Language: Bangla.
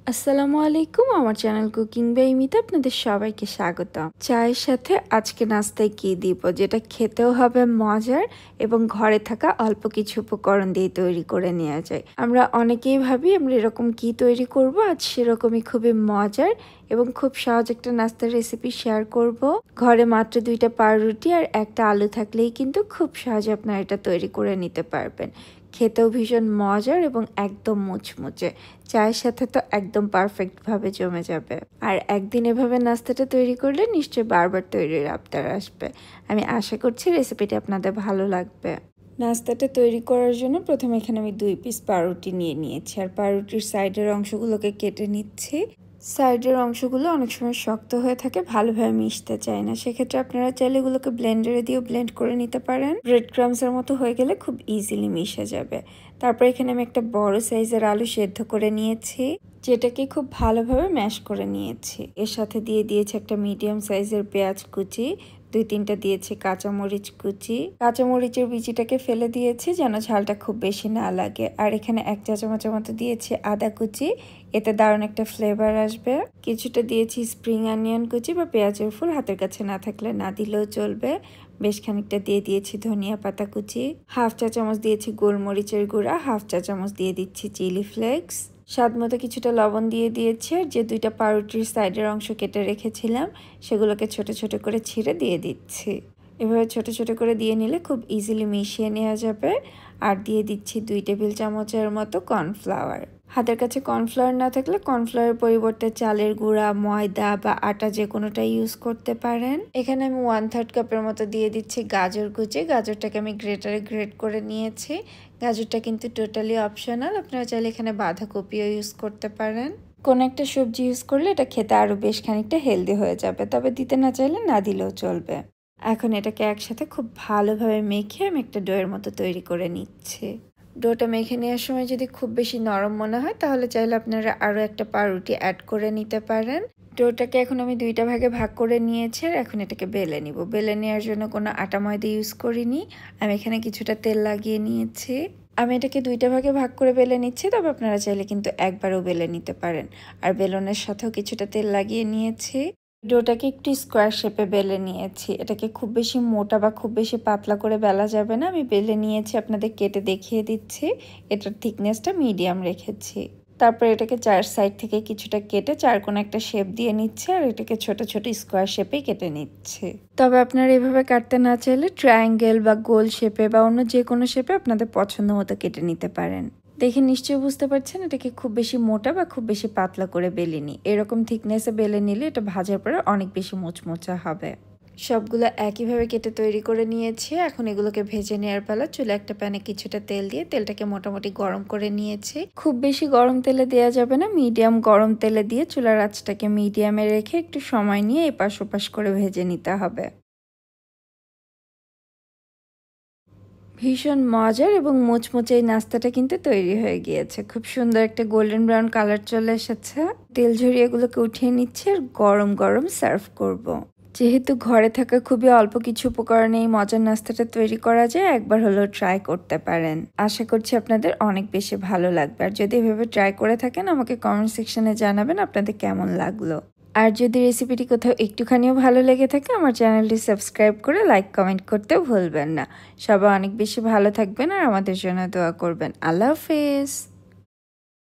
আসসালামু আলাইকুম, আমার চ্যানেল কুকিং বাই মিতা আপনাদের সবাইকে স্বাগত। চায়ের সাথে আজকে নাস্তায় কি দিব যেটা খেতেও হবে মজার এবং ঘরে থাকা অল্প কিছু উপকরণ দিয়ে তৈরি করে নেওয়া যায়। আমরা অনেকেই ভাবি আমরা এরকম কি তৈরি করব, আজ সেরকমই খুবই মজার এবং খুব সহজ একটা নাস্তার রেসিপি শেয়ার করব। ঘরে মাত্র 2টা পাউরুটি আর একটা আলু থাকলেই কিন্তু খুব সহজে আপনারা এটা তৈরি করে নিতে পারবেন। খেতেও ভীষণ মজার এবং একদম মুচমুচে, চায়ের সাথে তো একদম পারফেক্টভাবে জমে যাবে। আর একদিন এভাবে নাস্তাটা তৈরি করলে নিশ্চয়ই বারবার তৈরির আবদার আসবে। আমি আশা করছি রেসিপিটি আপনাদের ভালো লাগবে। নাস্তাটা তৈরি করার জন্য প্রথমে এখানে আমি 2 পিস পাউরুটি নিয়ে নিয়েছি আর পাউরুটির সাইডের অংশগুলোকে কেটে নিচ্ছি। সাইডের অংশগুলো অনেক সময় শক্ত হয়ে থাকে, ভালোভাবে মিশতে চায় না, সেক্ষেত্রে আপনারা চাইলে এগুলোকে ব্লেন্ডারে দিয়েও ব্লেন্ড করে নিতে পারেন। ব্রেড ক্রামসের মতো হয়ে গেলে খুব ইজিলি মিশে যাবে। তারপর এখানে আমি একটা বড় সাইজের আলু সেদ্ধ করে নিয়েছি, যেটাকে খুব ভালোভাবে ম্যাশ করে নিয়েছি। এর সাথে দিয়ে দিয়েছি একটা মিডিয়াম সাইজের পেঁয়াজ কুচি, 2-3টা দিয়েছি কাঁচামরিচ কুচি। কাঁচামরিচের বিচিটাকে ফেলে দিয়েছি যেন ঝালটা খুব বেশি না লাগে। আর এখানে 1 চা চামচের মতো দিয়েছি আদা কুচি, এতে দারুণ একটা ফ্লেভার আসবে। কিছুটা দিয়েছি স্প্রিং অনিয়ন কুচি বা পেঁয়াজের ফুল, হাতের কাছে না থাকলে না দিলেও চলবে। বেশ খানিকটা দিয়ে দিয়েছি ধনিয়া পাতা কুচি, 1/2 চা চামচ দিয়েছি গোলমরিচের গুঁড়া, 1/2 চা চামচ দিয়ে দিচ্ছি চিলি ফ্লেক্স, স্বাদ মতো কিছুটা লবণ দিয়ে দিয়েছি। আর যে 2টা পাউরুটির সাইডের অংশ কেটে রেখেছিলাম সেগুলোকে ছোট ছোট করে ছিঁড়ে দিয়ে দিচ্ছি। এভাবে ছোট ছোট করে দিয়ে নিলে খুব ইজিলি মিশিয়ে নেওয়া যাবে। আর দিয়ে দিচ্ছি 2 টেবিল চামচের মতো কর্নফ্লাওয়ার। হাতের কাছে কর্নফ্লাওয়ার না থাকলে কর্নফ্লাওয়ারের পরিবর্তে চালের গুঁড়া, ময়দা বা আটা যে কোনোটা ইউজ করতে পারেন। এখানে আমি 1/3 কাপের মতো দিয়ে দিচ্ছি গাজর কুচি। গাজরটাকে আমি গ্রেটারে গ্রেট করে নিয়েছি। গাজরটা কিন্তু টোটালি অপশনাল, আপনারা চাইলে এখানে বাঁধাকপিও ইউজ করতে পারেন। কোনো একটা সবজি ইউজ করলে এটা খেতে আরও বেশ খানিকটা হেলদি হয়ে যাবে, তবে দিতে না চাইলে না দিলেও চলবে। এখন এটাকে একসাথে খুব ভালোভাবে মেখে আমি একটা ডোয়ের মতো তৈরি করে নিচ্ছি। ডোটা মেখে নেওয়ার সময় যদি খুব বেশি নরম মনে হয় তাহলে চাইলে আপনারা আরও একটা পাউরুটি অ্যাড করে নিতে পারেন। ডোটাকে এখন আমি 2টা ভাগে ভাগ করে নিয়েছি আর এখন এটাকে বেলে নিব। বেলে নেওয়ার জন্য কোনো আটা ময়দা ইউজ করিনি, আমি এখানে কিছুটা তেল লাগিয়ে নিয়েছি। আমি এটাকে 2টা ভাগে ভাগ করে বেলে নিচ্ছি, তবে আপনারা চাইলে কিন্তু একবারও বেলে নিতে পারেন। আর বেলনের সাথেও কিছুটা তেল লাগিয়ে নিয়েছি। ডোটাকে একটু স্কোয়ার শেপে বেলে নিয়েছি। এটাকে খুব বেশি মোটা বা খুব বেশি পাতলা করে বেলা যাবে না। আমি বেলে নিয়েছি, আপনাদের কেটে দেখিয়ে দিচ্ছি। এটার থিকনেসটা মিডিয়াম রেখেছি। তারপর এটাকে 4 সাইড থেকে কিছুটা কেটে চারকোনা একটা শেপ দিয়ে নিচ্ছে আর এটাকে ছোট ছোট স্কোয়ার শেপে কেটে নিচ্ছে। তবে আপনারা এভাবে কাটতে না চাইলে ট্রায়াঙ্গেল বা গোল শেপে বা অন্য যে কোনো শেপে আপনাদের পছন্দ মতো কেটে নিতে পারেন। দেখে নিশ্চয়ই বুঝতে পারছেন এটাকে খুব বেশি মোটা বা খুব বেশি পাতলা করে বেলিনি। এরকম থিকনেসে বেলে নিলে এটা ভাজার পরে অনেক বেশি মুচমুচা হবে। সবগুলো একইভাবে কেটে তৈরি করে নিয়েছি। এখন এগুলোকে ভেজে নেওয়ার পালা। চুলে একটা প্যানে কিছুটা তেল দিয়ে তেলটাকে মোটামুটি গরম করে নিয়েছি। খুব বেশি গরম তেলে দেওয়া যাবে না, মিডিয়াম গরম তেলে দিয়ে চুলার আঁচটাকে মিডিয়ামে রেখে একটু সময় নিয়ে এপাশ ওপাশ করে ভেজে নিতে হবে। ভীষণ মজার এবং মুচমুচে এই নাস্তাটা কিন্তু তৈরি হয়ে গিয়েছে। খুব সুন্দর একটা গোল্ডেন ব্রাউন কালার চলে এসেছে। তেল ঝরিয়ে এগুলোকে উঠিয়ে নিচ্ছি আর গরম গরম সার্ভ করব। যেহেতু ঘরে থাকা খুবই অল্প কিছু উপকরণে এই মজার নাস্তাটা তৈরি করা যায়, একবার হলেও ট্রাই করতে পারেন। আশা করছি আপনাদের অনেক বেশি ভালো লাগবে। আর যদি এভাবে ট্রাই করে থাকেন আমাকে কমেন্ট সেকশনে জানাবেন আপনাদের কেমন লাগলো। আর যদি রেসিপিটি কোথাও একটুখানিও ভালো লেগে থাকে আমার চ্যানেলটি সাবস্ক্রাইব করে লাইক কমেন্ট করতেও ভুলবেন না। সবাই অনেক বেশি ভালো থাকবেন আর আমাদের জন্য দোয়া করবেন। আল্লাহ হাফেজ।